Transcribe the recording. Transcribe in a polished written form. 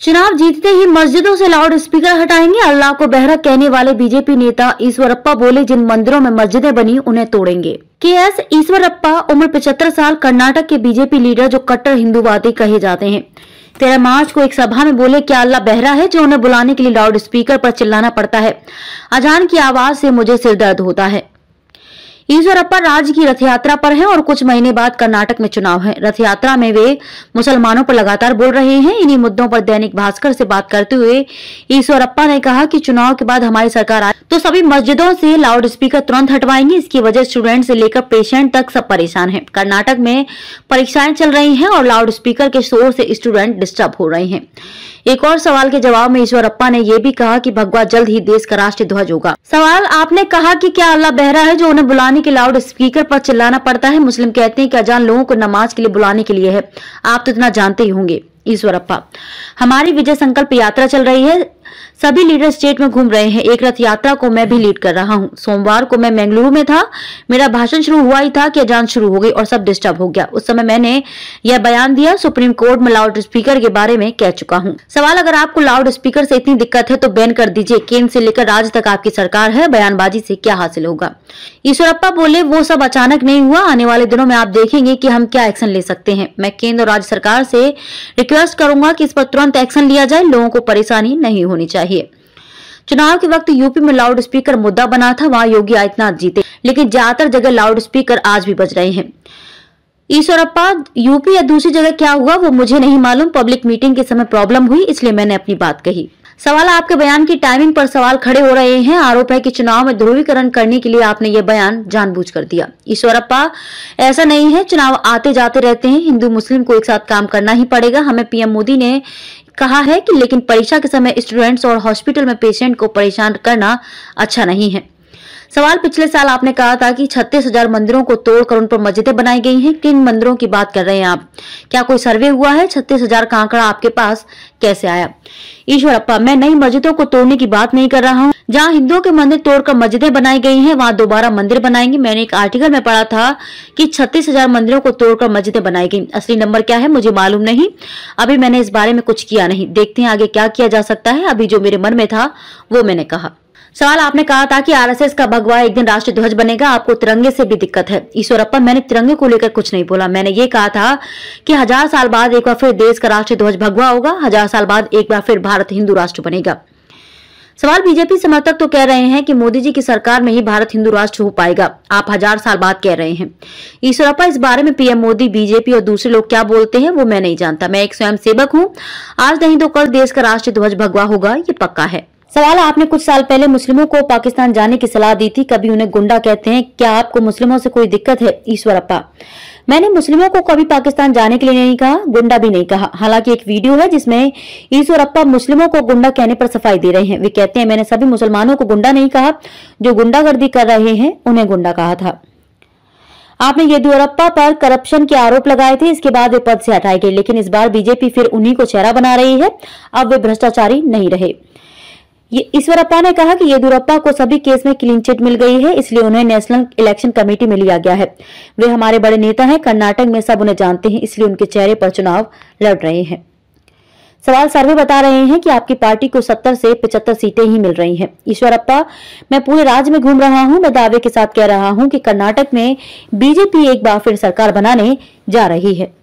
चुनाव जीतते ही मस्जिदों से लाउड स्पीकर हटाएंगे। अल्लाह को बहरा कहने वाले बीजेपी नेता ईश्वरप्पा बोले, जिन मंदिरों में मस्जिदें बनी उन्हें तोड़ेंगे। के.एस. ईश्वरप्पा उम्र 75 साल, कर्नाटक के बीजेपी लीडर जो कट्टर हिंदूवादी कहे जाते हैं, 13 मार्च को एक सभा में बोले, क्या अल्लाह बहरा है जो उन्हें बुलाने के लिए लाउड स्पीकर पर चिल्लाना पड़ता है? अजान की आवाज से मुझे सिर दर्द होता है। ईश्वरप्पा राज्य की रथ यात्रा पर हैं और कुछ महीने बाद कर्नाटक में चुनाव है। रथ यात्रा में वे मुसलमानों पर लगातार बोल रहे हैं। इन्हीं मुद्दों पर दैनिक भास्कर से बात करते हुए ईश्वरप्पा ने कहा कि चुनाव के बाद हमारी सरकार आए तो सभी मस्जिदों से लाउड स्पीकर तुरंत हटवाएंगे। इसकी वजह स्टूडेंट से लेकर पेशेंट तक सब परेशान हैं। कर्नाटक में परीक्षाएं चल रही हैं और लाउड स्पीकर के शोर से स्टूडेंट डिस्टर्ब हो रहे हैं। एक और सवाल के जवाब में ईश्वरप्पा ने यह भी कहा कि भगवा जल्द ही देश का राष्ट्रीय ध्वज होगा। सवाल, आपने कहा कि क्या अल्लाह बहरा है जो उन्हें बुलाने के लाउड स्पीकर पर चिल्लाना पड़ता है? मुस्लिम कहते हैं कि अजान लोगों को नमाज के लिए बुलाने के लिए है, आप तो इतना जानते ही होंगे। ईश्वरप्पा, हमारी विजय संकल्प यात्रा चल रही है, सभी लीडर स्टेट में घूम रहे हैं। एक रथ यात्रा को मैं भी लीड कर रहा हूं। सोमवार को मैं मंगलुरु में था, मेरा भाषण शुरू हुआ ही था कि अजान शुरू हो गई और सब डिस्टर्ब हो गया। उस समय मैंने यह बयान दिया। सुप्रीम कोर्ट में लाउड स्पीकर के बारे में कह चुका हूं। सवाल, अगर आपको लाउड स्पीकर से इतनी दिक्कत है तो बैन कर दीजिए। केंद्र से लेकर राज्य तक आपकी सरकार है, बयानबाजी से क्या हासिल होगा? ईश्वरप्पा बोले, वो सब अचानक नहीं हुआ। आने वाले दिनों में आप देखेंगे कि हम क्या एक्शन ले सकते हैं। मैं केंद्र और राज्य सरकार से रिक्वेस्ट करूंगा कि इस पर तुरंत एक्शन लिया जाए, लोगों को परेशानी नहीं होनी चाहिए। चुनाव के वक्त यूपी में लाउड स्पीकर मुद्दा बना था, वहां योगी आदित्यनाथ जीते, लेकिन ज्यादातर जगह लाउड स्पीकर आज भी बज रहे हैं। ईश्वरप्पा, यूपी या दूसरी जगह क्या हुआ वो मुझे नहीं मालूम, पब्लिक मीटिंग के समय प्रॉब्लम हुई इसलिए मैंने अपनी बात कही। सवाल, आपके बयान की टाइमिंग पर सवाल खड़े हो रहे हैं। आरोप है कि चुनाव में ध्रुवीकरण करने के लिए आपने ये बयान जानबूझकर दिया। ईश्वरप्पा, ऐसा नहीं है, चुनाव आते जाते रहते हैं, हिंदू मुस्लिम को एक साथ काम करना ही पड़ेगा। हमें पीएम मोदी ने कहा है कि लेकिन परीक्षा के समय स्टूडेंट्स और हॉस्पिटल में पेशेंट को परेशान करना अच्छा नहीं है। सवाल, पिछले साल आपने कहा था कि 36,000 मंदिरों को तोड़कर उन पर मस्जिदें बनाई गई हैं। किन मंदिरों की बात कर रहे हैं आप? क्या कोई सर्वे हुआ है? 36,000 का आंकड़ा आपके पास कैसे आया? ईश्वरप्पा, मैं नई मस्जिदों को तोड़ने की बात नहीं कर रहा हूँ। जहाँ हिंदुओं के मंदिर तोड़कर मस्जिदें बनाई गई हैं वहाँ दोबारा मंदिर बनाएंगे। मैंने एक आर्टिकल में पढ़ा था कि 36,000 मंदिरों को तोड़कर मस्जिदें बनाई गई। असली नंबर क्या है मुझे मालूम नहीं, अभी मैंने इस बारे में कुछ किया नहीं। देखते हैं आगे क्या किया जा सकता है। अभी जो मेरे मन में था वो मैंने कहा। सवाल, आपने कहा था कि आरएसएस का भगवा एक दिन राष्ट्रीय ध्वज बनेगा, आपको तिरंगे से भी दिक्कत है। ईश्वरप्पा, मैंने तिरंगे को लेकर कुछ नहीं बोला। मैंने ये कहा था कि 1000 साल बाद एक बार फिर देश का राष्ट्रीय ध्वज भगवा होगा, 1000 साल बाद एक बार फिर भारत हिंदू राष्ट्र बनेगा। सवाल, बीजेपी समर्थक तो कह रहे हैं कि मोदी जी की सरकार में ही भारत हिंदू राष्ट्र हो पाएगा, आप 1000 साल बाद कह रहे हैं। ईश्वरप्पा, इस बारे में पीएम मोदी, बीजेपी और दूसरे लोग क्या बोलते हैं वो मैं नहीं जानता। मैं एक स्वयं सेवक हूँ, आज नहीं तो कल देश का राष्ट्रीय ध्वज भगवा होगा, ये पक्का है। सवाल, आपने कुछ साल पहले मुस्लिमों को पाकिस्तान जाने की सलाह दी थी, कभी उन्हें गुंडा कहते हैं, क्या आपको मुस्लिमों से कोई दिक्कत है? ईश्वरप्पा, मैंने मुस्लिमों को कभी पाकिस्तान जाने के लिए नहीं कहा, गुंडा भी नहीं कहा। हालांकि एक वीडियो है जिसमें ईश्वरप्पा मुस्लिमों को गुंडा कहने पर सफाई दे रहे हैं। वे कहते हैं, मैंने सभी मुसलमानों को गुंडा नहीं कहा, जो गुंडागर्दी कर रहे हैं उन्हें गुंडा कहा था। आपने येदियुरप्पा पर करप्शन के आरोप लगाए थे, इसके बाद वे पद से हटाए गए, लेकिन इस बार बीजेपी फिर उन्हीं को चेहरा बना रही है। अब वे भ्रष्टाचारी नहीं रहे। ईश्वरप्पा ने कहा कि येदियुरप्पा को सभी केस में क्लीन चिट मिल गई है, इसलिए उन्हें नेशनल इलेक्शन कमेटी में लिया गया है। वे हमारे बड़े नेता हैं, कर्नाटक में सब उन्हें जानते हैं, इसलिए उनके चेहरे पर चुनाव लड़ रहे हैं। सवाल, सर्वे बता रहे हैं कि आपकी पार्टी को 70 से 75 सीटें ही मिल रही हैं। ईश्वरप्पा, मैं पूरे राज्य में घूम रहा हूं, मैं दावे के साथ कह रहा हूं कि कर्नाटक में बीजेपी एक बार फिर सरकार बनाने जा रही है।